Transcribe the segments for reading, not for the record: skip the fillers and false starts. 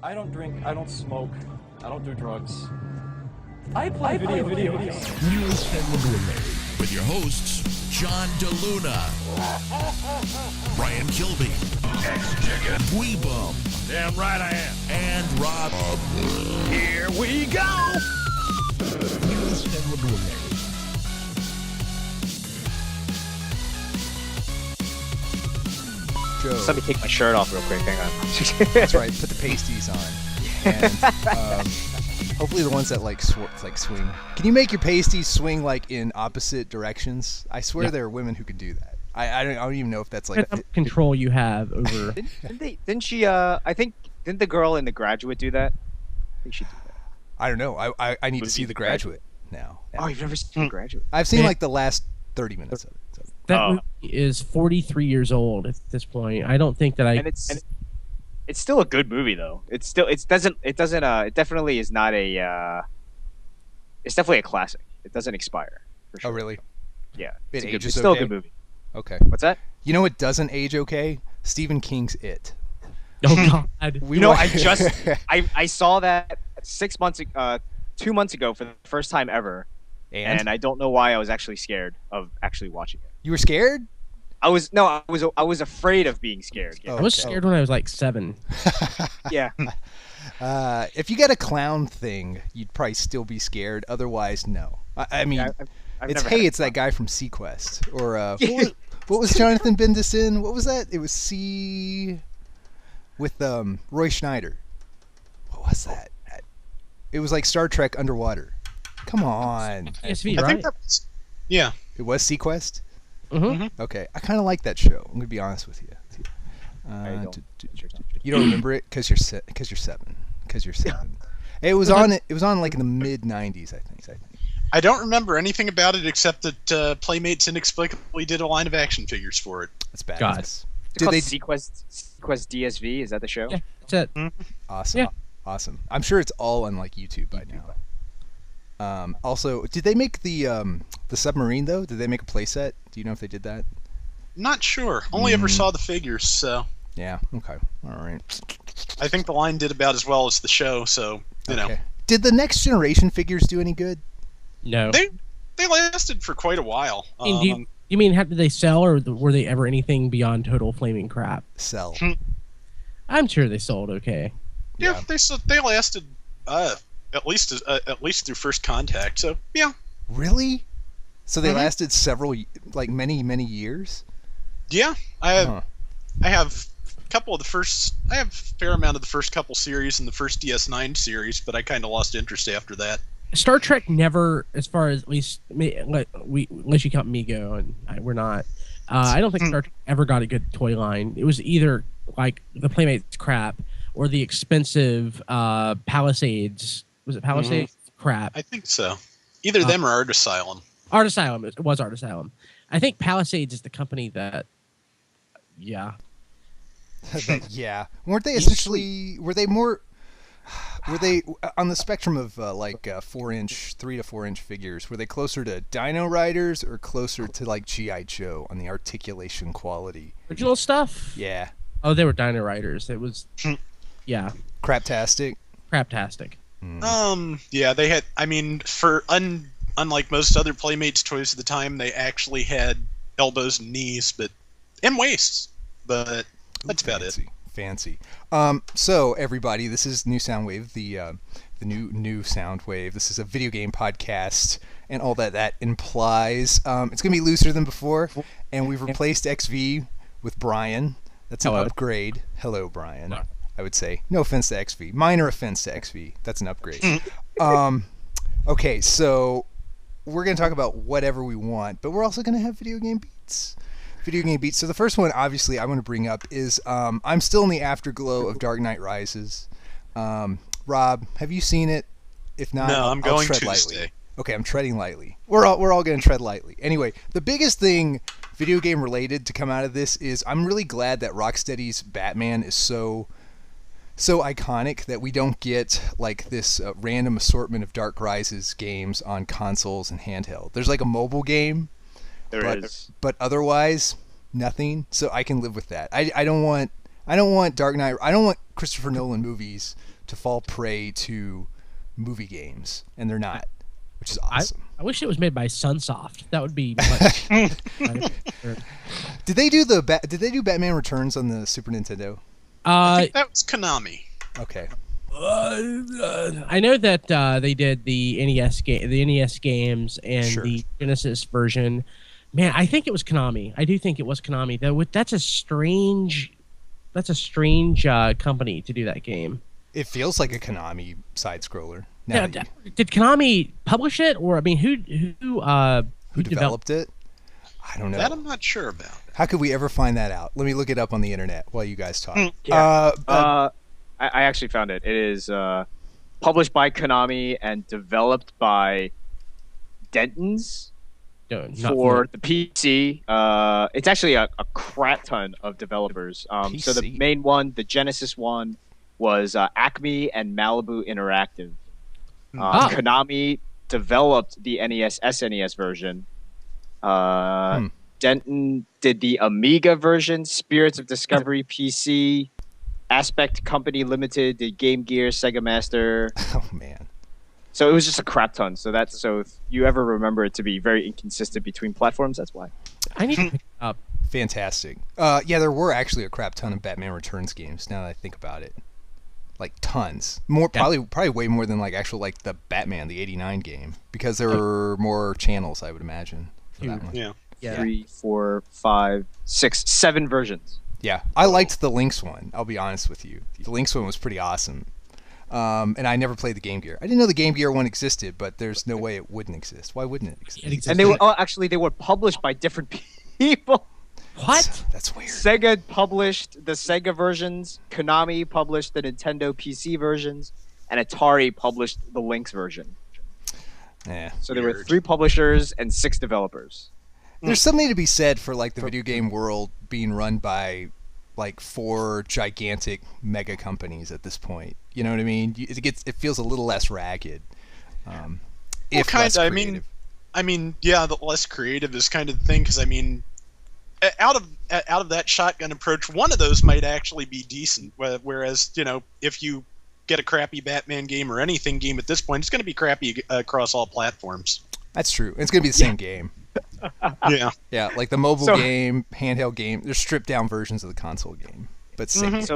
I don't drink, I don't smoke, I don't do drugs. I play video games. News and Lagoon with your hosts, John DeLuna, Brian Kilby, X-Chicken, Weebum, Damn right I am. and Rob. Here we go. News and Lagoon. Joe. Just let me take my shirt off real quick. Hang on. That's right. Put the pasties on, and hopefully the ones that like swing. Can you make your pasties swing like in opposite directions? I swear there are women who can do that. I don't even know if that's like What control you have over. Didn't she? I think didn't the girl in The Graduate do that? I think she did that. I don't know. I need to see The Graduate now. Oh, you've never seen The Graduate? I've seen like the last 30 minutes of it. So. That movie is 43 years old at this point. I don't think that And it's still a good movie though. It definitely is not a. It's definitely a classic. It doesn't expire. For sure. Oh really? Yeah. It It's ages still okay? a good movie. Okay. What's that? You know what doesn't age okay? Stephen King's It. Oh God. I saw that 2 months ago for the first time ever, and I don't know why I was actually scared of actually watching it. You were scared? I was afraid of being scared. Oh. I was scared when I was like 7. Yeah. If you got a clown thing, you'd probably still be scared. Otherwise, no. I mean, I've it's never had it's that guy from Sequest or what was Jonathan Bendis in? What was that? It was with Roy Schneider. What was that? It was like Star Trek underwater. Come on. PSV, I right? think that's It was Sequest? Mm-hmm. Okay. I kind of like that show. I'm going to be honest with you. You don't remember it because you're 7. Because you're 7. It was on like in the mid 90s, I think. I don't remember anything about it except that Playmates inexplicably did a line of action figures for it. That's badass. God. It's called Sequest DSV. Is that the show? Yeah, that's it. Awesome. Yeah. Awesome. I'm sure it's all on like YouTube by now. Also, did they make the submarine though? Did they make a playset? Do you know if they did that? Not sure. Only ever saw the figures, so Yeah. Okay. All right. I think the line did about as well as the show. So you know, Did the Next Generation figures do any good? No. they lasted for quite a while. Do you mean how did they sell, or were they ever anything beyond total flaming crap? Sell. I'm sure they sold okay. Yeah, they lasted at least through First Contact. So yeah. Really? So they lasted many years? Yeah, I have a couple of the first. I have a fair amount of the first couple series and the first DS9 series, but I kind of lost interest after that. Star Trek never, as far as at least unless you count Mego, and we're not. I don't think Star Trek ever got a good toy line. It was either like the Playmates crap or the expensive Palisades. Was it Palisades crap? I think so. Either them or Art Asylum. Art Asylum. It was Art Asylum. I think Palisades is the company that. Yeah. Yeah. Weren't they essentially? Were they more? Were they on the spectrum of 3 to 4 inch figures? Were they closer to Dino Riders or closer to like G.I. Joe on the articulation quality? Original stuff? Yeah. Oh, they were Dino Riders. It was, yeah, Craptastic. craptastic. Yeah, they had. I mean, unlike most other Playmates toys at the time, they actually had elbows and knees, and waists. But that's about it. Fancy. So everybody, this is New Soundwave, the new Soundwave. This is a video game podcast, and all that implies. It's gonna be looser than before, and we've replaced XV with Brian. That's an upgrade. Hello, Brian. No. I would say. No offense to XV. Minor offense to XV. That's an upgrade. Okay, so we're gonna talk about whatever we want, but we're also gonna have video game beats. So the first one, obviously, I want to bring up is I'm still in the afterglow of Dark Knight Rises. Rob, have you seen it? If not, no, I'm going tread Tuesday. lightly. Okay, I'm treading lightly. We're all going to tread lightly. Anyway, the biggest thing video game related to come out of this is I'm really glad that Rocksteady's Batman is so iconic that we don't get like this random assortment of Dark Rises games on consoles and handheld. There's like a mobile game. But otherwise, nothing. So I can live with that. I don't want Dark Knight. I don't want Christopher Nolan movies to fall prey to movie games, and they're not, which is awesome. I wish it was made by Sunsoft. That would be much. Did they do Batman Returns on the Super Nintendo? I think that was Konami. Okay. I know that they did the NES games and Sure. the Genesis version. Man, I think it was Konami. I do think it was Konami. That's a strange company to do that game. It feels like a Konami side scroller. Yeah, did Konami publish it, or I mean, who developed it? I don't know. That I'm not sure about. How could we ever find that out? Let me look it up on the internet while you guys talk. I actually found it. It is published by Konami and developed by Denton's for the PC. It's actually a crap ton of developers. So the main one, the Genesis one, was Acme and Malibu Interactive. Konami developed the NES SNES version. Denton did the Amiga version, Spirits of Discovery PC, Aspect Company Limited did Game Gear, Sega Master. Oh man! So it was just a crap ton. So if you ever remember it to be very inconsistent between platforms, that's why. I need to pick it up. Fantastic. Yeah, there were actually a crap ton of Batman Returns games. Now that I think about it, like tons, more probably way more than like the Batman, the '89 game, because there were more channels, I would imagine, for that one. Yeah. 3, 4, 5, 6, 7 versions. Yeah, I liked the Lynx one. I'll be honest with you. The Lynx one was pretty awesome. And I never played the Game Gear. I didn't know the Game Gear one existed, but there's no way it wouldn't exist. Why wouldn't it exist? And they were published by different people. What? That's weird. Sega published the Sega versions, Konami published the Nintendo PC versions, and Atari published the Lynx version. Yeah. So there were 3 publishers and 6 developers. There's something to be said for like the video game world being run by like 4 gigantic mega companies at this point. You know what I mean? It feels a little less ragged. If less creative. I mean, yeah, the less creative is kind of the thing, because I mean, out of that shotgun approach, one of those might actually be decent. Whereas, if you get a crappy Batman game or anything game at this point, it's going to be crappy across all platforms. That's true. It's going to be the same game. Yeah. Yeah, like the mobile game, handheld game, they're stripped down versions of the console game. But same game.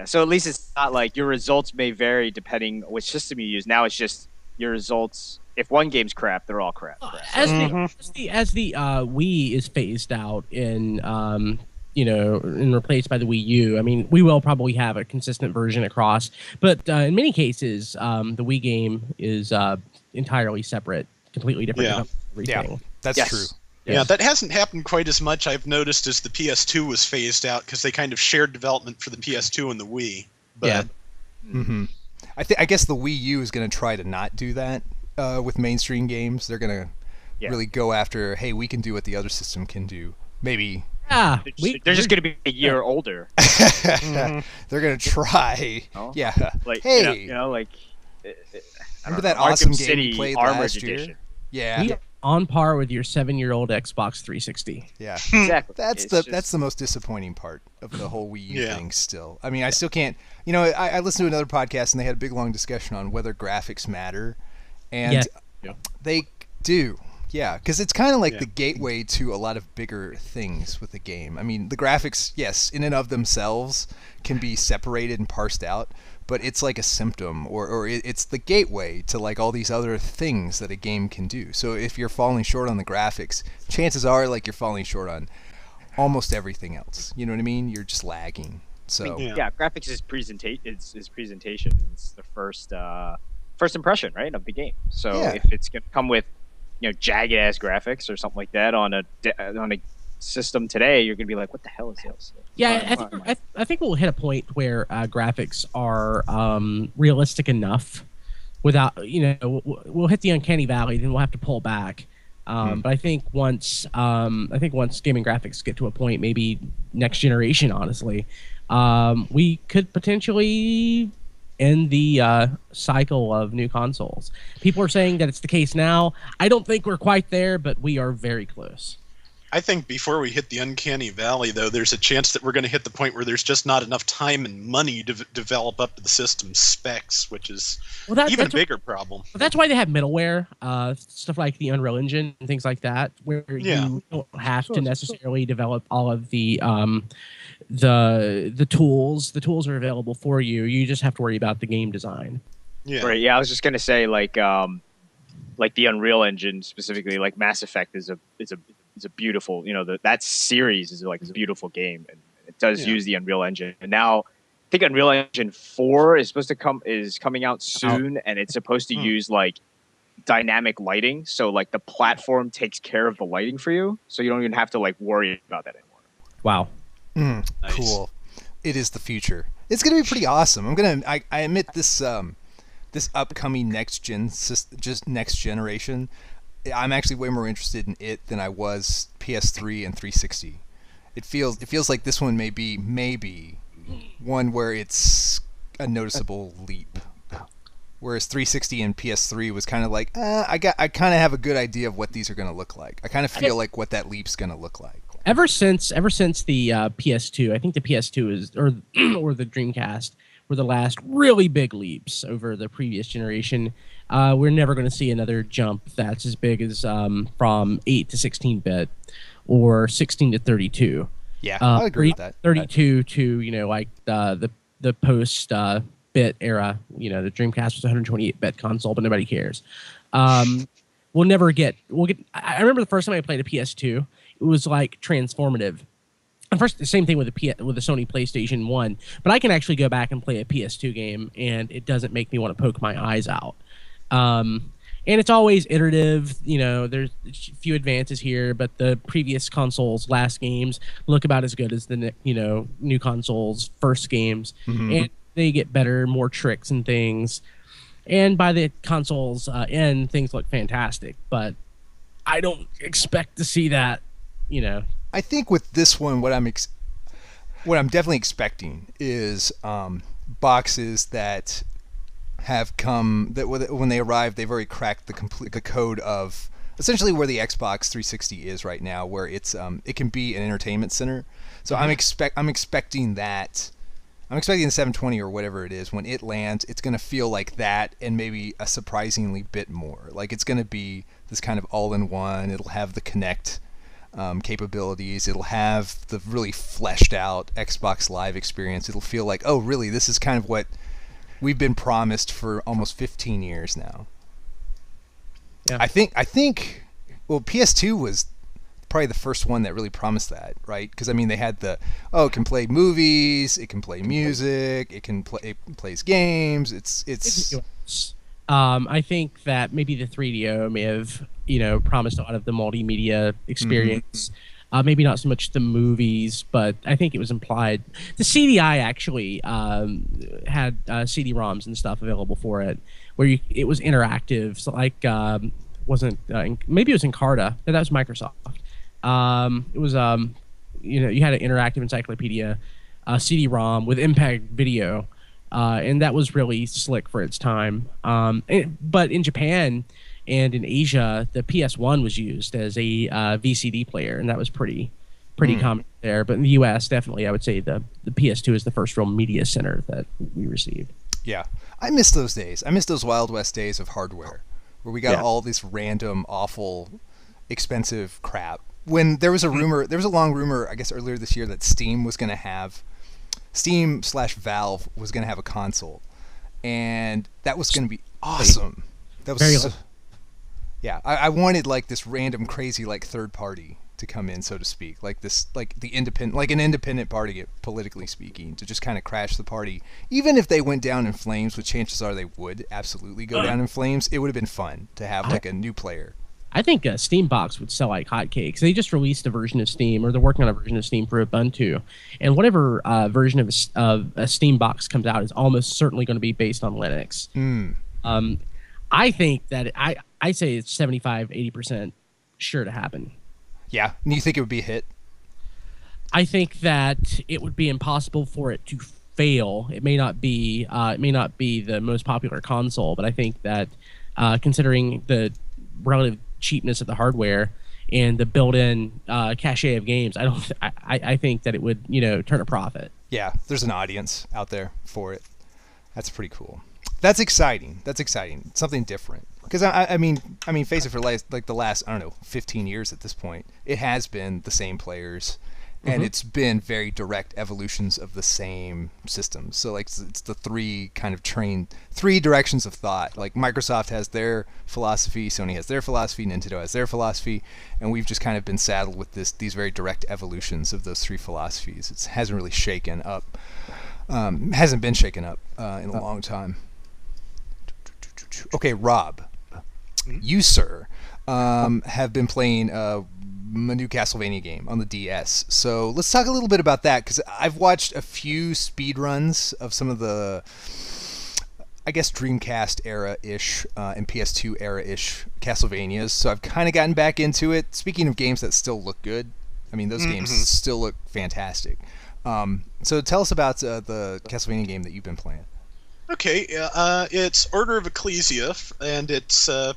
So at least it's not like your results may vary depending which system you use. Now it's just your results. If one game's crap, they're all crap. As the Wii is phased out and replaced by the Wii U, I mean, we will probably have a consistent version across. But in many cases, the Wii game is entirely separate, completely different. Yeah. Everything. Yeah, that's true. Yeah, that hasn't happened quite as much, I've noticed, as the PS2 was phased out, because they kind of shared development for the PS2 and the Wii. But, yeah. Mm-hmm. I guess the Wii U is going to try to not do that with mainstream games. They're going to really go after, hey, we can do what the other system can do. Maybe. Yeah, they're just going to be a year older. They're going to try. Oh. Yeah. Like, hey. Remember that awesome game City you played Armored last year? Edition. Yeah. We are on par with your 7-year-old Xbox 360. Yeah. Exactly. That's the most disappointing part of the whole Wii U thing still. I mean, I still can't... I listened to another podcast and they had a big, long discussion on whether graphics matter. And they do. Yeah, because it's kind of like the gateway to a lot of bigger things with the game. I mean, the graphics, yes, in and of themselves can be separated and parsed out, but it's like a symptom, or it's the gateway to like all these other things that a game can do. So if you're falling short on the graphics, chances are like you're falling short on almost everything else. You know what I mean? You're just lagging. So graphics is presentation. It's the first impression, right, of the game. So if it's gonna come with jagged ass graphics or something like that on a system today, you're gonna be like, what the hell is this? Yeah, I think we'll hit a point where graphics are realistic enough without we'll hit the uncanny valley, then we'll have to pull back. But I think once gaming graphics get to a point, maybe next generation, honestly, we could potentially end the cycle of new consoles. People are saying that it's the case now. I don't think we're quite there, but we are very close. I think before we hit the uncanny valley, though, there's a chance that we're going to hit the point where there's just not enough time and money to develop up to the system's specs, which is even a bigger problem. But that's why they have middleware, stuff like the Unreal Engine and things like that, where you don't have to necessarily develop all of the tools. The tools are available for you. You just have to worry about the game design. Yeah. Right. Yeah, I was just gonna say like the Unreal Engine specifically, like Mass Effect is a beautiful, that series is like a beautiful game, and it does use the Unreal Engine. And now I think Unreal Engine 4 is coming out soon, and it's supposed to use like dynamic lighting, so like the platform takes care of the lighting for you, so you don't even have to like worry about that anymore. Wow. Nice. Cool. It is the future. It's gonna be pretty awesome. I admit this this upcoming next generation, I'm actually way more interested in it than I was PS3 and 360. It feels like this one may be one where it's a noticeable leap. Whereas 360 and PS3 was kind of like, I kind of have a good idea of what these are going to look like. I kind of feel like what that leap's going to look like. Ever since the PS2, I think the PS2 is or the Dreamcast were the last really big leaps over the previous generation. We're never going to see another jump that's as big as from 8 to 16-bit or 16 to 32. Yeah, I agree with that. 32 to like the post bit era. The Dreamcast was a 128-bit console, but nobody cares. We'll get. I remember the first time I played a PS2, it was like transformative. And first, the same thing with the Sony PlayStation 1, but I can actually go back and play a PS2 game, and it doesn't make me want to poke my eyes out. And it's always iterative. There's a few advances here, but the previous consoles' last games look about as good as the new consoles' first games, and they get better, more tricks and things. And by the console's end, things look fantastic. But I don't expect to see that. I think with this one, what I'm definitely expecting is boxes that have come that when they arrive, they've already cracked the code of essentially where the Xbox 360 is right now, where it's it can be an entertainment center. So I'm expecting that. I'm expecting the 720 or whatever it is when it lands. It's going to feel like that, and maybe a surprisingly bit more. Like it's going to be this kind of all-in-one. It'll have the Kinect capabilities. It'll have the really fleshed out Xbox Live experience. It'll feel like, oh, really, this is kind of what we've been promised for almost 15 years now. Yeah. I think well, PS2 was probably the first one that really promised that, right? Because I mean, they had it can play movies, it can play music, it plays games. I think that maybe the 3DO may have promised a lot of the multimedia experience. Maybe not so much the movies, but I think it was implied. The CDI actually had CD-ROMs and stuff available for it, where it was interactive. So like maybe it was Encarta, but that was Microsoft. It was you had an interactive encyclopedia CD-ROM with impact video, and that was really slick for its time. But in Japan and in Asia, the PS1 was used as a VCD player, and that was pretty common there. But in the US, definitely, I would say the PS2 is the first real media center that we received. Yeah, I miss those days. I miss those Wild West days of hardware, where we got all this random, awful, expensive crap. When there was a long rumor, I guess earlier this year, that Steam/Valve was going to have a console, and that was going to be awesome. That was yeah. I wanted like this random crazy like third party to come in, so to speak, like an independent party, politically speaking, to just kind of crash the party. Even if they went down in flames, which chances are they would absolutely go down in flames, it would have been fun to have like a new player. I think a Steam box would sell like hotcakes. They just released a version of Steam, or they're working on a version of Steam for Ubuntu, and whatever version of a Steam box comes out is almost certainly going to be based on Linux. I think that I say it's 75-80% sure to happen. Yeah, and you think it would be a hit? I think that it would be impossible for it to fail. It may not be the most popular console, but I think that considering the relative cheapness of the hardware and the built-in cachet of games, I think that it would turn a profit. Yeah, there's an audience out there for it. That's pretty cool. That's exciting. Something different. Because I mean, face it, for like the last, I don't know, 15 years at this point, it has been the same players, and it's been very direct evolutions of the same systems. So like it's the three directions of thought. Like Microsoft has their philosophy, Sony has their philosophy, Nintendo has their philosophy, and we've just kind of been saddled with these very direct evolutions of those three philosophies. It hasn't really shaken up. Hasn't been shaken up in a long time. Okay, Rob, you, sir, have been playing a new Castlevania game on the DS. So let's talk a little bit about that, because I've watched a few speed runs of some of the, I guess, Dreamcast era-ish and PS2 era-ish Castlevanias. So I've kind of gotten back into it. Speaking of games that still look good, I mean, those games still look fantastic. So tell us about the Castlevania game that you've been playing. Okay, it's Order of Ecclesia, and it's the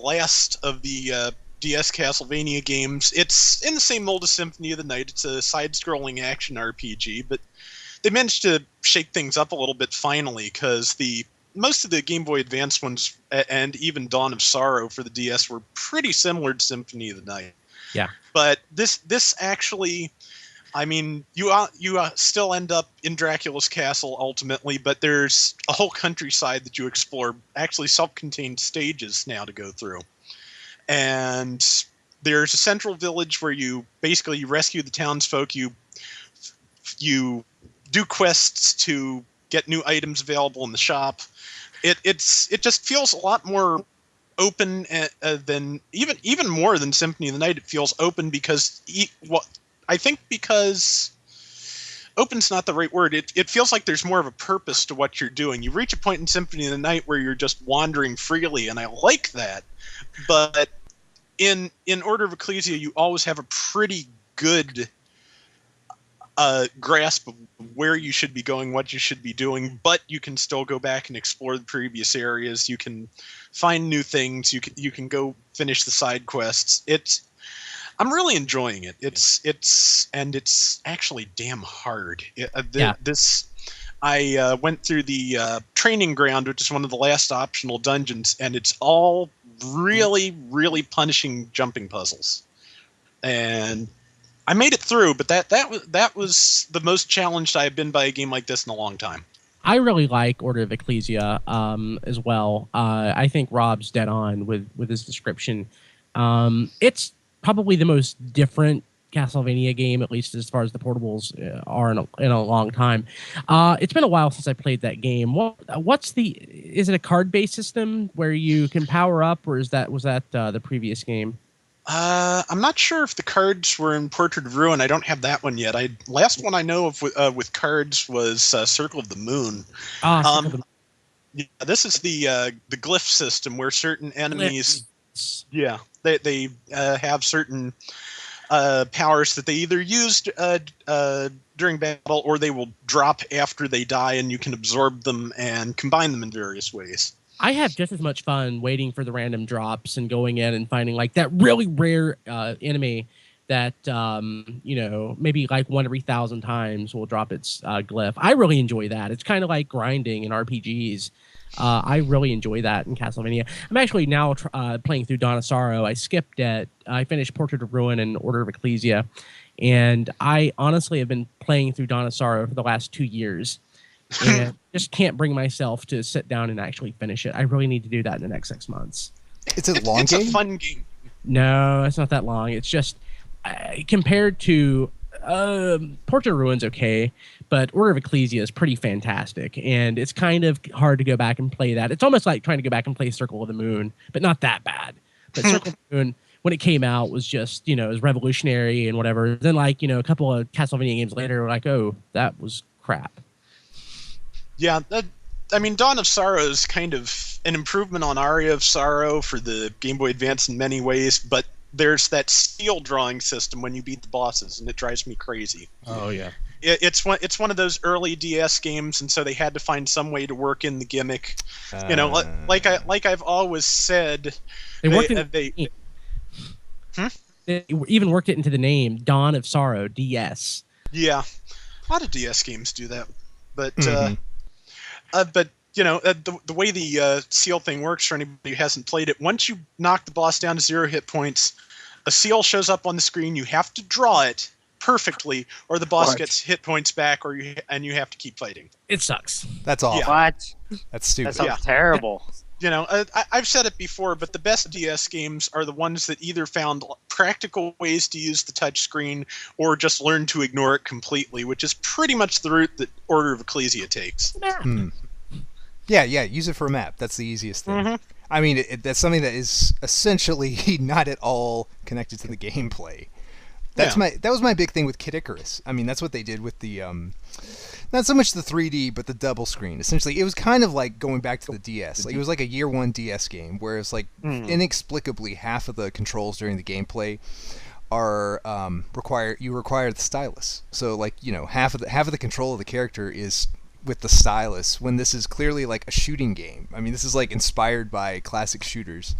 last of the DS Castlevania games. It's in the same mold as Symphony of the Night. It's a side-scrolling action RPG, but they managed to shake things up a little bit finally, because most of the Game Boy Advance ones, and even Dawn of Sorrow for the DS, were pretty similar to Symphony of the Night. Yeah. But this actually, I mean, you still end up in Dracula's castle ultimately, but there's a whole countryside that you explore, actually self-contained stages now to go through. And there's a central village where you basically rescue the townsfolk, you do quests to get new items available in the shop. It just feels a lot more open than even more than Symphony of the Night. It feels open because I think because open's not the right word. It feels like there's more of a purpose to what you're doing. You reach a point in Symphony of the Night where you're just wandering freely, and I like that. But in Order of Ecclesia, you always have a pretty good grasp of where you should be going, what you should be doing, but you can still go back and explore the previous areas. You can find new things. You can go finish the side quests. I'm really enjoying it. It's actually damn hard. I went through the training ground, which is one of the last optional dungeons, and it's all really, really punishing jumping puzzles. And I made it through, but that was the most challenged I've been by a game like this in a long time. I really like Order of Ecclesia as well. I think Rob's dead on with his description. It's probably the most different Castlevania game, at least as far as the portables are in a long time. It's been a while since I played that game. Is it a card-based system where you can power up, or was that the previous game? I'm not sure if the cards were in Portrait of Ruin. I don't have that one yet. Last one I know of with cards was Circle of the Moon. Yeah, this is the glyph system where certain enemies, they have certain powers that they either used during battle, or they will drop after they die, and you can absorb them and combine them in various ways. I have just as much fun waiting for the random drops and going in and finding like that really rare enemy that maybe like 1 every 1,000 times will drop its glyph. I really enjoy that. It's kind of like grinding in RPGs. I really enjoy that in Castlevania. I'm actually now playing through Dawn of Sorrow. I skipped it. I finished Portrait of Ruin and Order of Ecclesia, and I honestly have been playing through Dawn of Sorrow for the last 2 years. And just can't bring myself to sit down and actually finish it. I really need to do that in the next 6 months. It's a long game? It's a fun game. No, it's not that long. It's just compared to Portrait of Ruin's okay, but Order of Ecclesia is pretty fantastic, and it's kind of hard to go back and play that. It's almost like trying to go back and play Circle of the Moon, but not that bad. But Circle of the Moon, when it came out, was just, it was revolutionary and whatever. Then, like, a couple of Castlevania games later, we're like, oh, that was crap. Yeah, Dawn of Sorrow is kind of an improvement on Aria of Sorrow for the Game Boy Advance in many ways, but there's that steel drawing system when you beat the bosses, and it drives me crazy. Oh, yeah. It's one of those early DS games, and so they had to find some way to work in the gimmick. Like I've always said, They even worked it into the name, Dawn of Sorrow, DS. Yeah, a lot of DS games do that, but the way the seal thing works for anybody who hasn't played it, once you knock the boss down to 0 hit points, a seal shows up on the screen. You have to draw it perfectly, or the boss gets hit points back, and you have to keep fighting. It sucks. That's awful. Yeah. What? That's stupid. That sounds terrible. I've said it before, but the best DS games are the ones that either found practical ways to use the touchscreen or just learned to ignore it completely, which is pretty much the route that Order of Ecclesia takes. Yeah, use it for a map. That's the easiest thing. I mean, that's something that is essentially not at all connected to the gameplay. That was my big thing with Kid Icarus. I mean, that's what they did with the not so much the 3D, but the double screen. Essentially, it was kind of like going back to the DS. Like, it was like a year one DS game, whereas like inexplicably half of the controls during the gameplay are require the stylus. So like, half of the control of the character is with the stylus, when this is clearly like a shooting game. I mean, this is like inspired by classic shooters,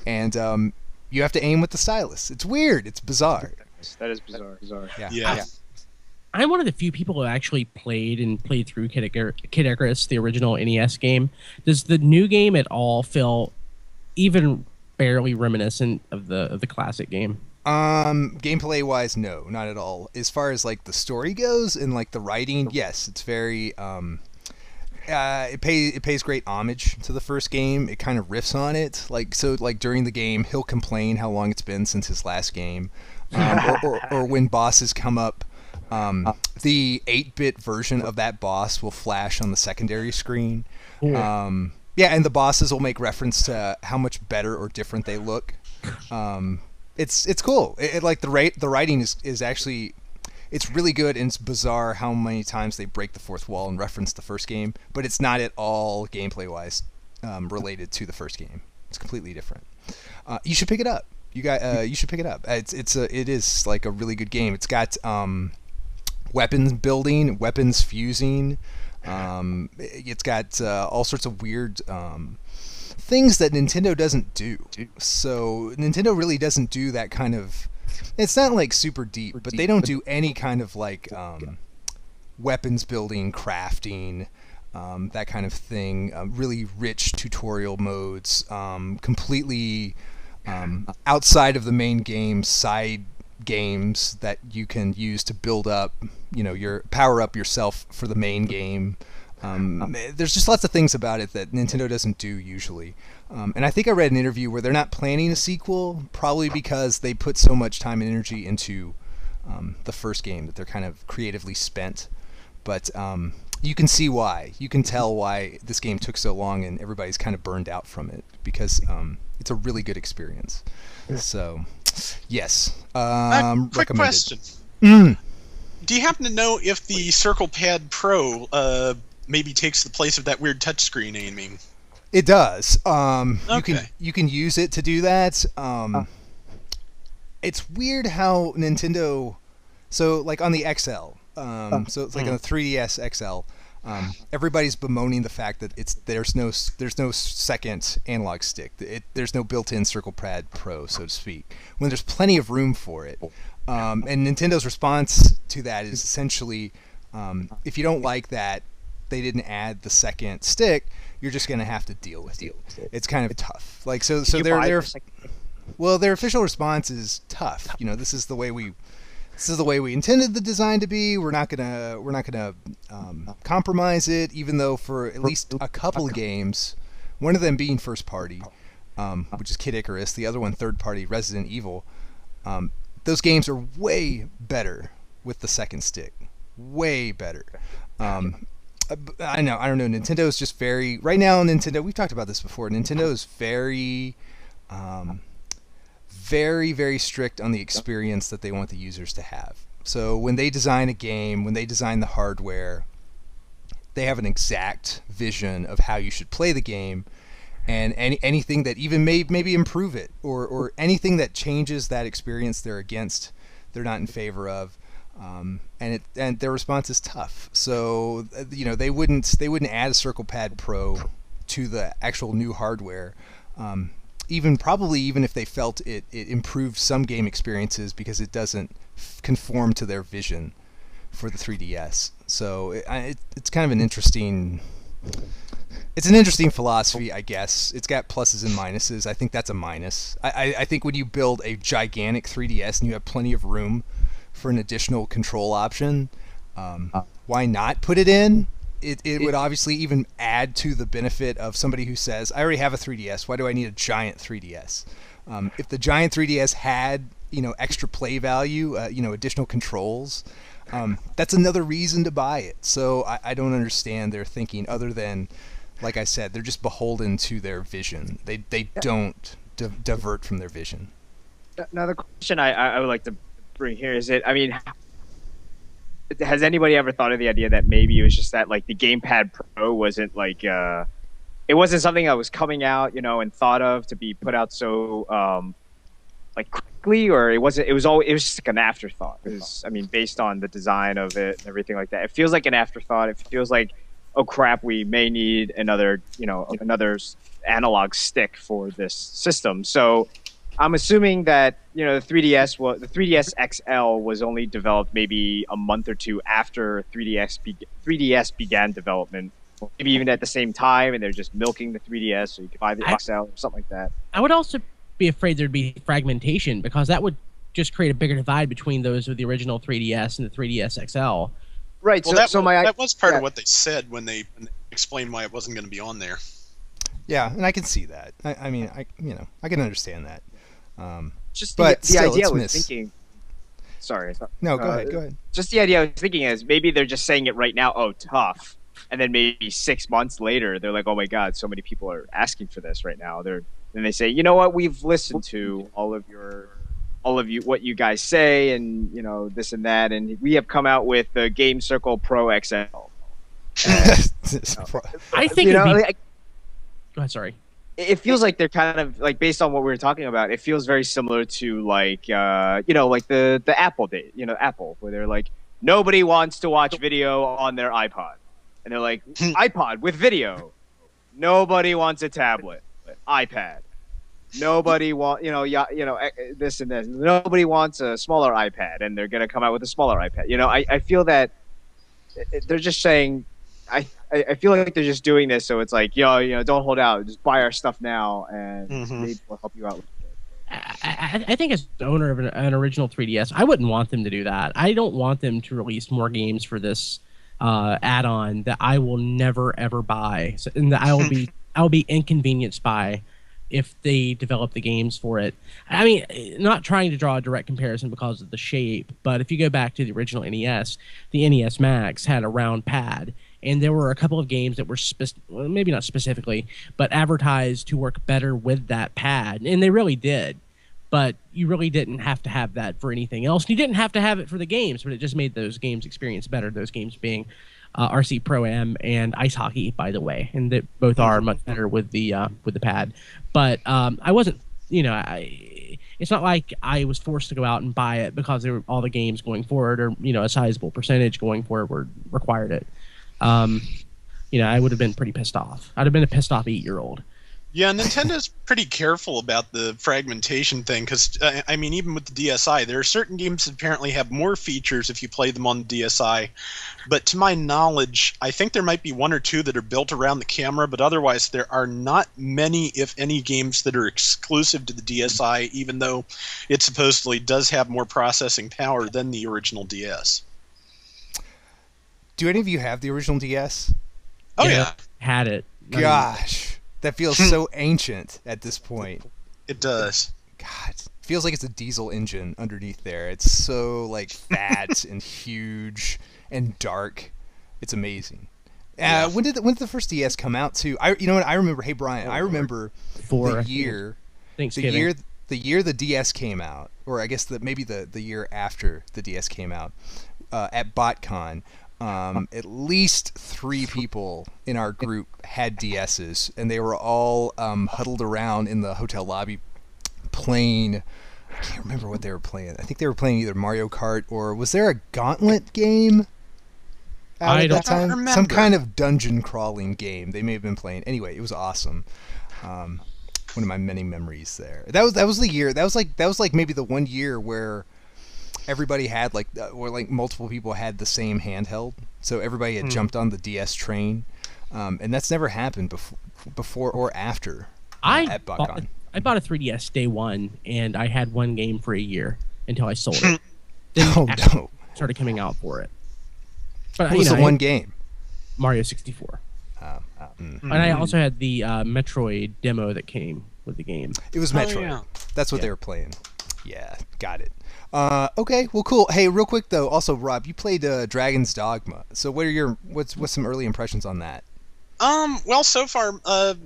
and you have to aim with the stylus. It's weird. It's bizarre. That is bizarre. Yeah. I'm one of the few people who actually played through Kid Icarus, the original NES game. Does the new game at all feel even barely reminiscent of the classic game? Gameplay wise, no, not at all. As far as like the story goes and like the writing, yes, it's very it pays great homage to the first game. It kind of riffs on it. Like during the game, he'll complain how long it's been since his last game, or when bosses come up. The 8-bit version of that boss will flash on the secondary screen. And the bosses will make reference to how much better or different they look. It's cool. Like the writing is actually, it's really good, and it's bizarre how many times they break the fourth wall and reference the first game, but it's not at all gameplay wise related to the first game. It's completely different. You should pick it up. You should pick it up. It is like a really good game. It's got weapons building, weapons fusing. It's got all sorts of weird things that Nintendo doesn't do. So Nintendo really doesn't do that kind of. It's not like super deep, but they don't do any kind of like weapons building, crafting, that kind of thing. Really rich tutorial modes, completely outside of the main game, side games that you can use to build up, your power up yourself for the main game. There's just lots of things about it that Nintendo doesn't do usually. And I think I read an interview where they're not planning a sequel, probably because they put so much time and energy into the first game that they're kind of creatively spent. But you can see why. You can tell why this game took so long and everybody's kind of burned out from it, because it's a really good experience. So, yes. Quick recommended. question. Do you happen to know if the Circle Pad Pro maybe takes the place of that weird touchscreen aiming? It does. Okay. You can use it to do that. It's weird how Nintendo. So like on the XL. So it's like on the 3DS XL. Everybody's bemoaning the fact that there's no second analog stick. There's no built-in Circle Pad Pro, so to speak, when there's plenty of room for it. And Nintendo's response to that is essentially, if you don't like that they didn't add the second stick, you're just going to have to deal with it. It's kind of tough. Like so their official response is tough. This is the way we intended the design to be. We're not gonna compromise it, even though for at least a couple of games, one of them being first party, which is Kid Icarus, the other one third party, Resident Evil. Those games are way better with the second stick. Way better. I don't know. Nintendo is just very right now. We've talked about this before. Nintendo is very, very, very strict on the experience that they want the users to have. So when they design a game, when they design the hardware, they have an exact vision of how you should play the game, and anything that even maybe improve it, or anything that changes that experience, they're against. They're not in favor of. And their response is tough. So they wouldn't add a Circle Pad Pro to the actual new hardware even if they felt it improved some game experiences because it doesn't conform to their vision for the 3DS. So it's kind of an interesting. It's an interesting philosophy, I guess. It's got pluses and minuses. I think that's a minus. I think when you build a gigantic 3DS and you have plenty of room for an additional control option, why not put it in? It would obviously even add to the benefit of somebody who says, I already have a 3DS. Why do I need a giant 3DS? If the giant 3DS had, extra play value, additional controls, that's another reason to buy it. So I don't understand their thinking other than, like I said, they're just beholden to their vision. They don't divert from their vision. Now the question I would like to bring here is has anybody ever thought of the idea that maybe it was just that like the Gamepad Pro wasn't like it wasn't something that was coming out, and thought of to be put out so like quickly, or it was just like an afterthought? Because based on the design of it and everything like that, it feels like an afterthought. It feels like, oh crap, we may need another analog stick for this system. So I'm assuming that the 3DS XL was only developed maybe a month or two after 3DS began development, maybe even at the same time, and they're just milking the 3DS so you can buy the XL or something like that. I would also be afraid there'd be fragmentation, because that would just create a bigger divide between those with the original 3DS and the 3DS XL. Right. Well, that was part of what they said when they explained why it wasn't going to be on there. Yeah, and I can see that. I can understand that. Just but the still, idea I was thinking. Sorry. No, go ahead. Just the idea I was thinking is maybe they're just saying it right now. Oh, tough. And then maybe 6 months later, they're like, oh my God, so many people are asking for this right now. Then they say, you know what? We've listened to all of you, what you guys say, and this and that, and we have come out with the Game Circle Pro XL. I think. Go ahead. Sorry. It feels like they're kind of like, based on what we were talking about, it feels very similar to like like the Apple day, Apple, where they're like, nobody wants to watch video on their iPod, and they're like, iPod with video. Nobody wants a tablet, iPad. Nobody this and this. Nobody wants a smaller iPad, and they're gonna come out with a smaller iPad. I feel that they're just saying. I feel like they're just doing this, so it's like, don't hold out, just buy our stuff now, and maybe we'll help you out with it. I think as the owner of an original 3DS, I wouldn't want them to do that. I don't want them to release more games for this add-on that I will never ever buy, and that I will be inconvenienced by if they develop the games for it. Not trying to draw a direct comparison because of the shape, but if you go back to the original NES, the NES Max had a round pad, and there were a couple of games that were maybe not specifically, but advertised to work better with that pad, and they really did. But you really didn't have to have that for anything else. You didn't have to have it for the games, but it just made those games experience better. Those games being RC Pro-Am and Ice Hockey, by the way, and that both are much better with the pad. But I wasn't, it's not like I was forced to go out and buy it because all the games going forward, or a sizable percentage going forward, required it. I would have been pretty pissed off. I'd have been a pissed off 8-year-old. Yeah, Nintendo's pretty careful about the fragmentation thing, because, even with the DSi, there are certain games that apparently have more features if you play them on the DSi, but to my knowledge, I think there might be one or two that are built around the camera, but otherwise there are not many, if any, games that are exclusive to the DSi, even though it supposedly does have more processing power than the original DS. Do any of you have the original DS? Oh, yeah. Had it. Gosh. That feels so ancient at this point. It does. God, it feels like it's a diesel engine underneath there. It's so fat and huge and dark. It's amazing. When did the first DS come out too? I remember. Hey Brian, I remember the year the DS came out, or I guess maybe the year after the DS came out, at BotCon. At least 3 people in our group had DSs, and they were all huddled around in the hotel lobby playing. I can't remember what they were playing. I think they were playing either Mario Kart, or was there a Gauntlet game out at that time? Some kind of dungeon crawling game they may have been playing. Anyway, it was awesome. one of my many memories there. That was the year. That was like maybe the one year where everybody had where multiple people had the same handheld, so everybody had jumped on the DS train, and that's never happened before or after at BotCon. I bought a 3DS day one, and I had one game for a year until I sold it. Then no! Started coming out for it. But What was the one game? Mario 64. And I also had the Metroid demo that came with the game. It was Metroid. yeah. That's what they were playing. Yeah, got it. Okay, well, cool. Hey, real quick though. Also, Rob, you played Dragon's Dogma. So, what's some early impressions on that? Well, so far,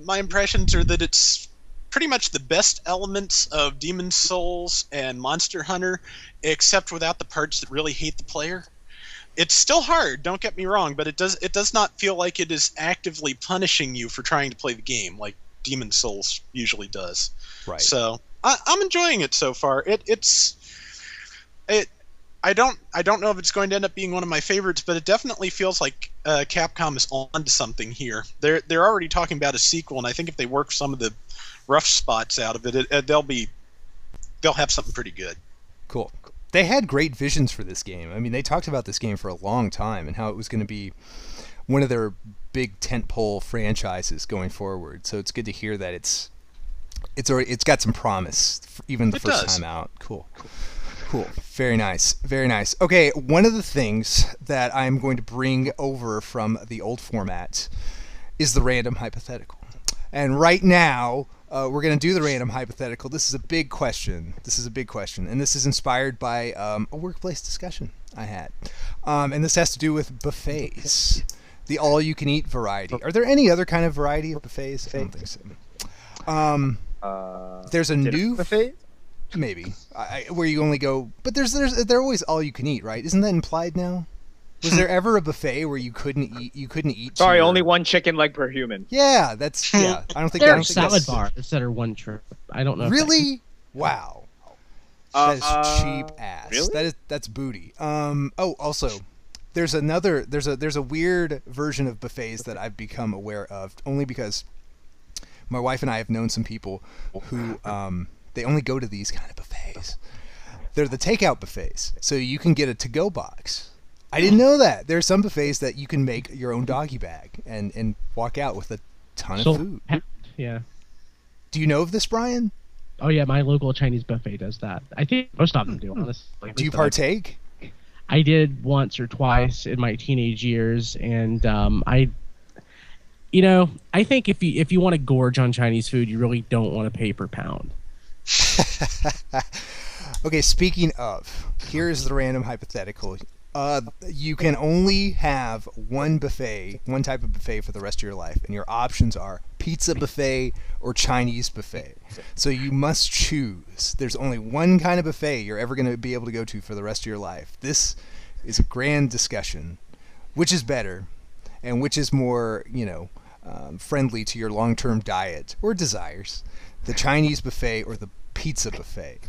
my impressions are that it's pretty much the best elements of Demon's Souls and Monster Hunter, except without the parts that really hate the player. It's still hard, don't get me wrong, but it does not feel like it is actively punishing you for trying to play the game like Demon's Souls usually does. Right. So I'm enjoying it so far. I don't know if it's going to end up being one of my favorites, but it definitely feels like Capcom is on to something here. They're already talking about a sequel, and I think if they work some of the rough spots out of it, they'll have something pretty good. Cool. They had great visions for this game. I mean, they talked about this game for a long time and how it was going to be one of their big tentpole franchises going forward. So it's good to hear that it's got some promise, even the first time out. Cool. Very nice. Very nice. Okay, one of the things that I'm going to bring over from the old format is the random hypothetical. And right now, we're going to do the random hypothetical. This is a big question. And this is inspired by a workplace discussion I had. And this has to do with buffets, the all-you-can-eat variety. Are there any other kind of variety of buffets? I don't think so. There's a new buffet. Maybe where you only go, but they're always all you can eat, right? Isn't that implied now? Was there ever a buffet where you couldn't eat? Sorry, only one chicken leg per human. Yeah, that's I don't think There I are don't think salad that's, bars that are one trip. I don't know. if Really? Wow. That is cheap ass. Really? That's booty. Also, there's a weird version of buffets that I've become aware of only because my wife and I have known some people who they only go to these kind of buffets. They're the takeout buffets, so you can get a to-go box. I didn't know that. There are some buffets that you can make your own doggy bag and walk out with a ton of food. Yeah. Do you know of this, Brian? Oh yeah, my local Chinese buffet does that. I think most of them do, honestly. Do you partake? I did once or twice in my teenage years, and I think if you want to gorge on Chinese food, you really don't want to pay per pound. Okay, speaking of, here's the random hypothetical. You can only have one type of buffet for the rest of your life, and your options are pizza buffet or Chinese buffet. So you must choose. There's only one kind of buffet you're ever going to be able to go to for the rest of your life. This is a grand discussion. Which is better, and which is more, friendly to your long-term diet or desires? The Chinese buffet or the pizza buffet?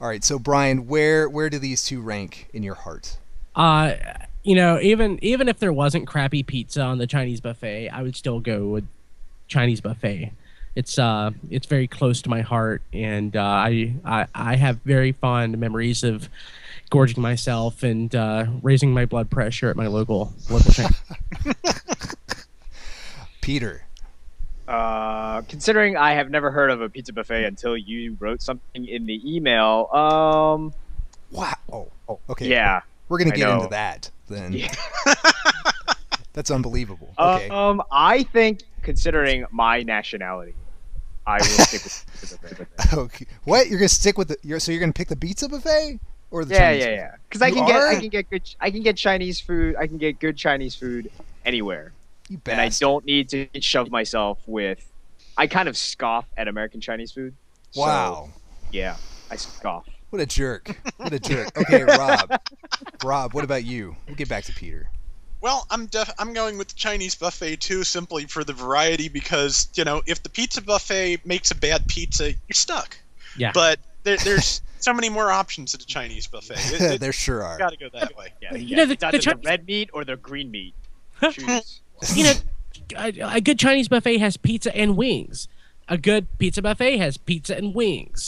All right, so Brian, where do these two rank in your heart? Even if there wasn't crappy pizza on the Chinese buffet, I would still go with Chinese buffet. It's very close to my heart, and I have very fond memories of gorging myself and raising my blood pressure at my local Chinese. Peter. Considering I have never heard of a pizza buffet until you wrote something in the email. Wow. Oh, okay. Yeah. We're gonna get into that then. Yeah. That's unbelievable. Okay. I think, considering my nationality, I will stick with pizza buffet. Okay. What? You're gonna stick with so you're gonna pick the pizza buffet or the Chinese buffet? Yeah. Because I can get Chinese food. I can get good Chinese food anywhere. You and I don't need to shove myself with. I kind of scoff at American Chinese food. Wow. So, yeah, I scoff. What a jerk. Okay, Rob. Rob, what about you? We'll get back to Peter. Well, I'm going with the Chinese buffet too, simply for the variety, because if the pizza buffet makes a bad pizza, you're stuck. Yeah. But there's so many more options at a Chinese buffet. There sure are. Got to go that way. Yeah. It's either the red meat or the green meat. Choose. A good Chinese buffet has pizza and wings. a good pizza buffet has pizza and wings.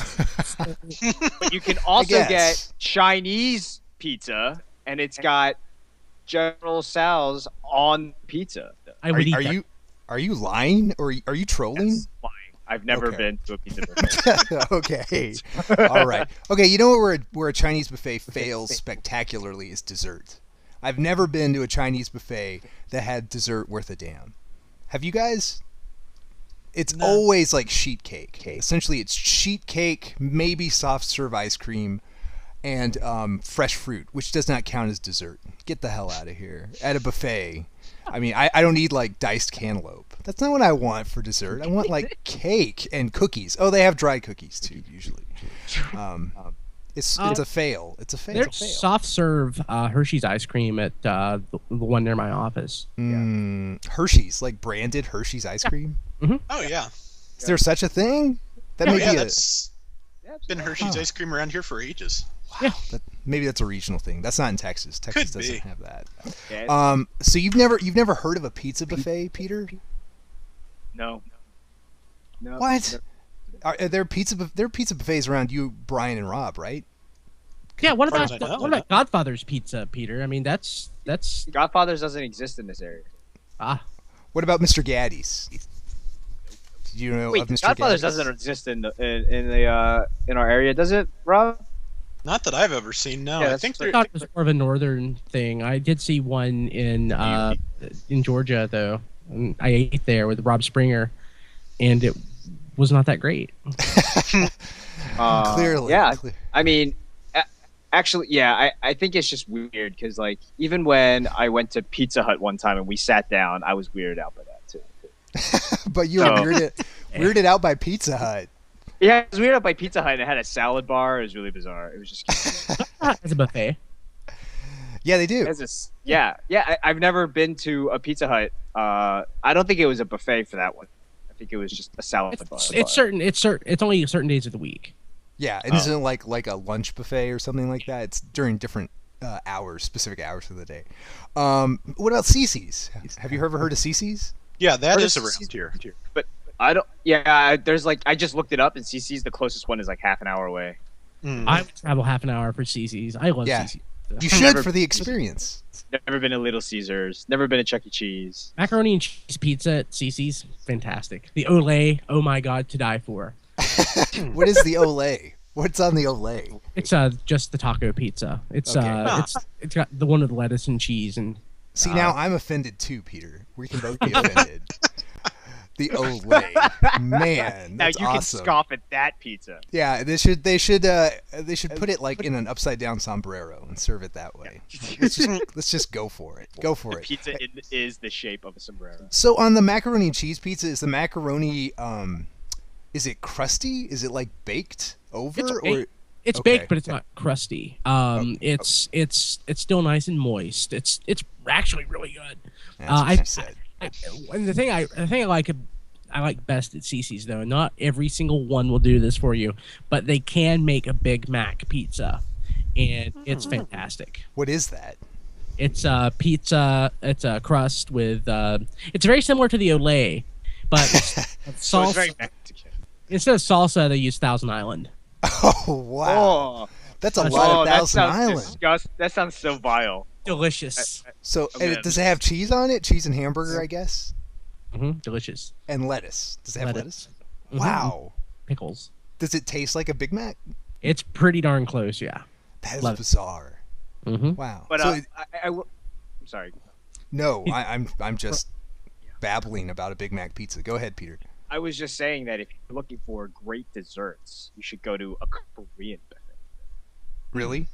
But you can also guess. get Chinese pizza, and it's got General Tso's on pizza. I would eat Are that. are you lying or are you trolling? That's lying. I've never Okay. been to a pizza buffet. Okay. All right. Okay, you know what where a Chinese buffet fails spectacularly is dessert. I've never been to a Chinese buffet that had dessert worth a damn. Have you guys? It's always like sheet cake. Essentially, it's sheet cake, maybe soft serve ice cream, and fresh fruit, which does not count as dessert. Get the hell out of here. At a buffet, I mean, I don't need like diced cantaloupe. That's not what I want for dessert. I want like cake and cookies. Oh, they have dry cookies too, usually. It's a fail. It's a fail. There's soft serve Hershey's ice cream at the one near my office. Hershey's, like branded Hershey's ice cream. Oh yeah. Is there such a thing? That may Yeah, be that's been Hershey's ice cream around here for ages. maybe that's a regional thing. That's not in Texas. Texas Could doesn't be. have that. Yeah, So you've never heard of a pizza buffet, Peter? no. What? Are there pizza buffets around you, Brian and Rob, right? Yeah, what far about as I know. what about Godfather's Pizza, Peter? I mean, that's Godfather's doesn't exist in this area. What about Mr. Gaddy's? Did you know Wait, of Mr. Godfather's Gaddy's? doesn't exist in our area, does it, Rob? Not that I've ever seen. No, Yeah, I that's think true. I thought it was more of a northern thing. I did see one in Georgia though. And I ate there with Rob Springer, and it was not that great. Clearly. Yeah. Cle- I mean, actually, yeah, I think it's just weird because, like, even when I went to Pizza Hut one time and we sat down, I was weirded out by that too. But you were Oh. weirded out by Pizza Hut. Yeah, it was weirded out by Pizza Hut and it had a salad bar. It was really bizarre. It was just It's a buffet. Yeah, they do. I've never been to a Pizza Hut. I don't think it was a buffet for that one. I think it was just a salad bar. It's only certain days of the week. Yeah, it isn't like a lunch buffet or something like that. It's during different hours, specific hours of the day. What about Cece's? Have you ever heard of Cece's? Yeah, that Where is does around here. But I don't. Yeah, there's like I just looked it up and CC's the closest one is like half an hour away. I would travel half an hour for Cece's. I love Yeah. Cece's. You should for the experience. Never been to Little Caesars. Never been to Chuck E. Cheese. Macaroni and cheese pizza at Cece's, fantastic. The Olay, oh my god, to die for. What is the Olay? What's on the Olay? It's just the taco pizza. It's Okay. it's got the one with lettuce and cheese and See, now I'm offended too, Peter. We can both be offended. The Olay, man, Now that's you awesome. can scoff at that pizza. Yeah, they should put it like in an upside down sombrero and serve it that way. Let's just go for it. Go for it. Pizza is the shape of a sombrero. So on the macaroni and cheese pizza, is the macaroni is it crusty? Is it like baked over it's Okay. baked, but it's not crusty. It's still nice and moist. It's actually really good. That's what she said. And the thing I like best at Cece's though, not every single one will do this for you, but they can make a Big Mac pizza, and it's fantastic. What is that? It's a pizza. It's a crust with. It's very similar to the Olay, but So it's salsa. very Mexican. Instead of salsa, they use Thousand Island. Oh wow, Oh, that's a lot of that Thousand sounds Island. disgust. That sounds so vile. Delicious. So Oh, man. does it have cheese on it? Cheese and hamburger, I guess, Delicious. and lettuce. Does it have lettuce? Mhm. Wow. Pickles. Does it taste like a Big Mac? It's pretty darn close, yeah. That is Love it. bizarre. Mm-hmm. Wow. But So I'm sorry. no, I'm just babbling about a Big Mac pizza. Go ahead, Peter. I was just saying that if you're looking for great desserts, you should go to a Korean buffet. Really?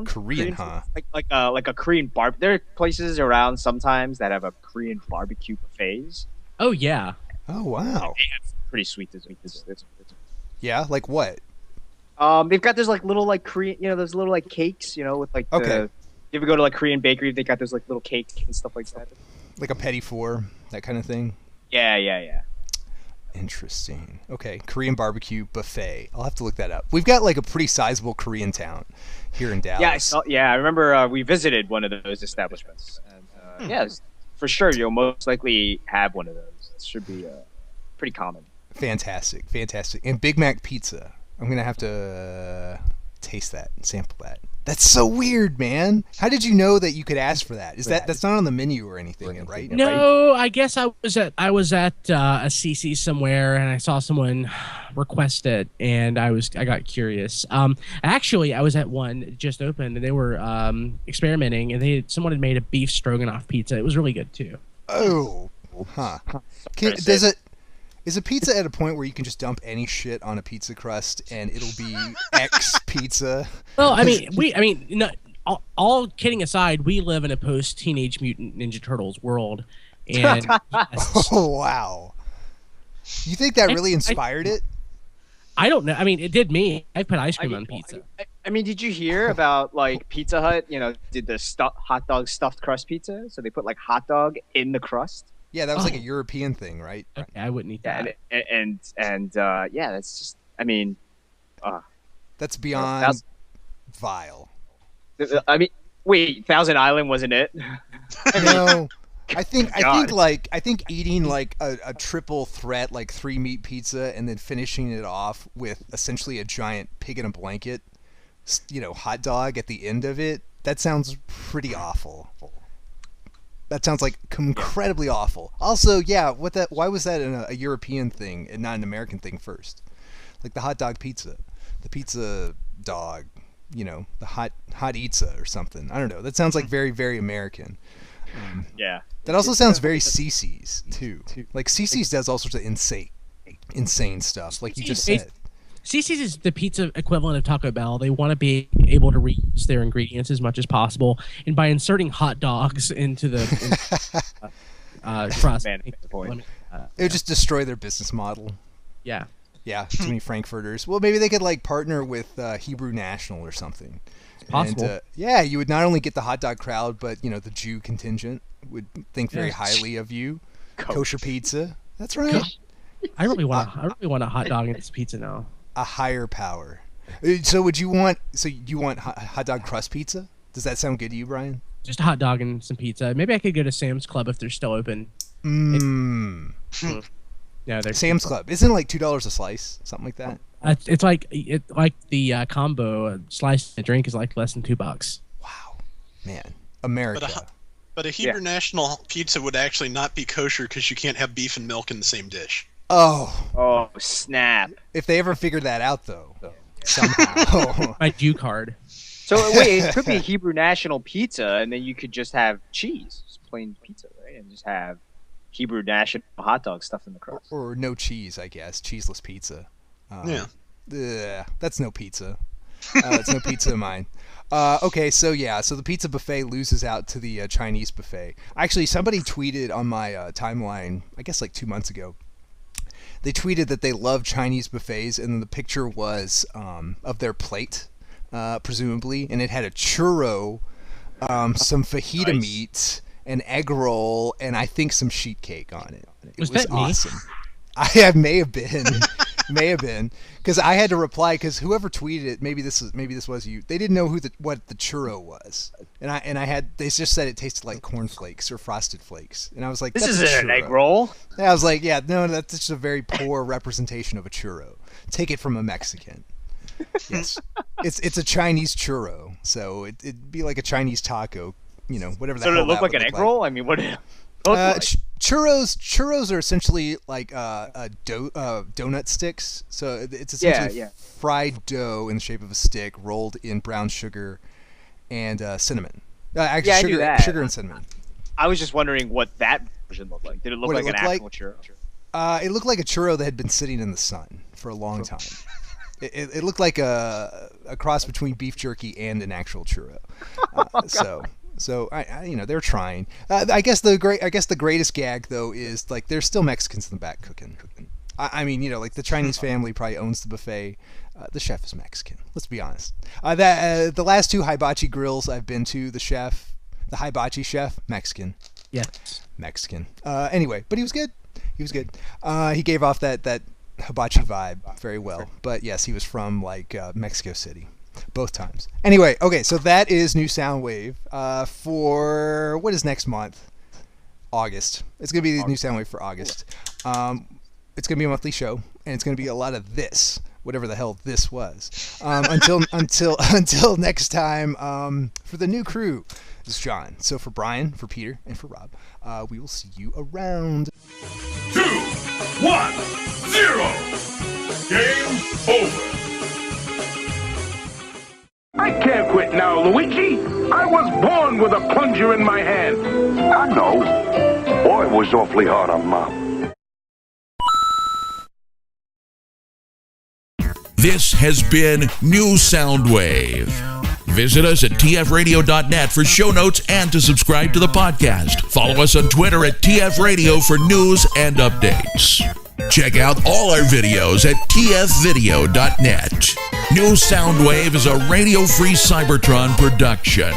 Korean, huh? Like a Korean bar. There are places around sometimes that have a Korean barbecue buffets. Oh yeah. Oh wow. They have pretty sweet desserts. Yeah, like what? They've got those like little like Korean, those little like cakes, with like Okay. you ever go to like Korean bakery? They got those like little cakes and stuff like that. Like a petit four, that kind of thing. Yeah. Interesting. Okay, Korean barbecue buffet. I'll have to look that up. We've got like a pretty sizable Korean town here in Dallas. I remember we visited one of those establishments, and for sure you'll most likely have one of those. It should be pretty common. Fantastic, fantastic. And Big Mac pizza. I'm gonna have to taste that and sample that. That's so weird, man. How did you know that you could ask for that? That's not on the menu or anything, right? No, I guess I was at a CC somewhere and I saw someone request it and I got curious. Actually, I was at one that just opened and they were experimenting and someone had made a beef stroganoff pizza. It was really good too. Oh, huh. Is a pizza at a point where you can just dump any shit on a pizza crust and it'll be X pizza? Well, I mean, no, all kidding aside, we live in a post-Teenage Mutant Ninja Turtles world, and yes. Oh wow! You think that really inspired it? I don't know. I mean, it did me. I put ice cream on pizza. I mean, did you hear about like Pizza Hut? You know, did the hot dog stuffed crust pizza? So they put like hot dog in the crust. Yeah, that was like a European thing, right? Okay, I wouldn't eat that. And yeah, that's just. I mean, that's beyond vile. I mean, wait, Thousand Island wasn't it? No, I think eating like a triple threat, like 3-meat pizza, and then finishing it off with essentially a giant pig in a blanket, hot dog at the end of it. That sounds pretty awful. That sounds like incredibly awful. Also, yeah, why was that a European thing and not an American thing first? Like the hot dog pizza, the pizza dog, the hot pizza or something. I don't know. That sounds like very, very American. Yeah. That also sounds very CC's too. Like CC's does all sorts of insane stuff. Like you just said. CC's is the pizza equivalent of Taco Bell. They want to be able to reuse their ingredients as much as possible, and by inserting hot dogs into the crust, it would just destroy their business model. Yeah. Yeah, too many Frankfurters. Well, maybe they could like partner with Hebrew National or something. It's possible. And, yeah, you would not only get the hot dog crowd, but the Jew contingent would think very highly of you. Kosher pizza. That's right. I really want a hot dog in this pizza now. A higher power. So you want hot dog crust pizza? Does that sound good to you, Brian? Just a hot dog and some pizza. Maybe I could go to Sam's Club if they're still open. Yeah, Sam's Club. Isn't it like $2 a slice, something like that? It's like the combo slice and drink is like less than $2. Wow, man, America. But a Hebrew National pizza would actually not be kosher because you can't have beef and milk in the same dish. Oh, snap! If they ever figured that out, though, somehow. My Jew card. So wait, it could be Hebrew National pizza, and then you could just have cheese, just plain pizza, right? And just have Hebrew National hot dog stuffed in the crust. Or no cheese, I guess. Cheeseless pizza. That's no pizza. It's no pizza of mine. Okay, so the pizza buffet loses out to the Chinese buffet. Actually, somebody tweeted on my timeline, I guess like 2 months ago. They tweeted that they love Chinese buffets, and then the picture was of their plate, presumably, and it had a churro, some fajita meat, an egg roll, and I think some sheet cake on it. It was that awesome. I may have been, because I had to reply because whoever tweeted it, maybe this was you. They didn't know what the churro was, and they just said it tasted like cornflakes or frosted flakes, and I was like, this isn't an egg roll. And I was like, yeah, no, that's just a very poor representation of a churro. Take it from a Mexican. Yes, it's a Chinese churro, so it'd be like a Chinese taco, whatever. So did it look like an egg roll? I mean, what? Churros are essentially like donut sticks. So it's essentially fried dough in the shape of a stick rolled in brown sugar and cinnamon. Actually, sugar and cinnamon. I was just wondering what that version looked like. Did it look like an actual churro? It looked like a churro that had been sitting in the sun for a long time. It looked like a cross between beef jerky and an actual churro. So they're trying. I guess the greatest gag though is like there's still Mexicans in the back cooking. I mean, like the Chinese family probably owns the buffet. The chef is Mexican. Let's be honest. The last 2 hibachi grills I've been to, the hibachi chef, Mexican. Yes. Mexican. Anyway, but he was good. He gave off that hibachi vibe very well. But yes, he was from like Mexico City. Both times. Anyway, okay, so that is new Soundwave for what is next month? August. It's going to be the new Soundwave for August. it's going to be a monthly show, and it's going to be a lot of this, whatever the hell this was. Until next time, for the new crew, this is John. So for Brian, for Peter, and for Rob, we will see you around. 2, 1, 0. Game over. I can't quit now, Luigi. I was born with a plunger in my hand. I know. Boy, it was awfully hard on Mom. This has been New Soundwave. Visit us at tfradio.net for show notes and to subscribe to the podcast. Follow us on Twitter at tfradio for news and updates. Check out all our videos at tfvideo.net. New Soundwave is a radio-free Cybertron production.